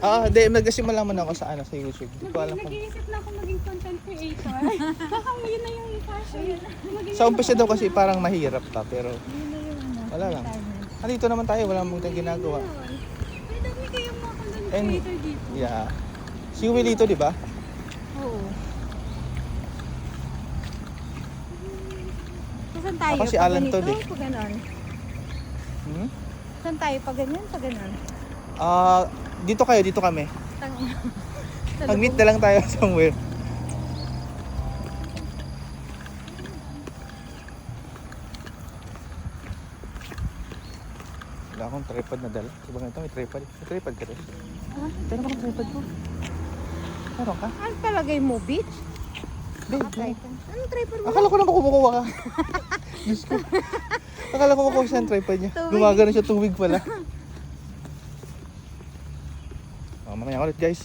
Hindi, magkasimula man ako sa sa YouTube. Hindi ko alam kung... Nag-iisip na ako maging content creator. Baka yun na yung passion. Sa umpisa daw kasi parang mahirap pa, pero Yun na yung wala lang. Dito naman tayo, wala mong tayong ginagawa. Ay, dami kayong mga content And, creator dito. yeah. Si Will dito, di ba? Oo. So, saan tayo? Ako si Pag Alan ganito? Todd, eh. Pag ganon? Hmm? Saan tayo? Pag ganyan? Pag ganon? Dito kayo, dito kami. Sa Mag-meet na lang tayo somewhere. Wala akong tripod na dala. Diba ganito, may tripod. May tripod ka rin. Ha? Pero bakit tripod ko? Meron ka? Ano palagay mo, bitch? Babe, Anong tripod mo? akala ko naman kumukuha ka. Diyos ko. Akala ko makuha siya ng tripod niya. Tubig. Gumagano siya, tubig pala. Mamaya ulit guys.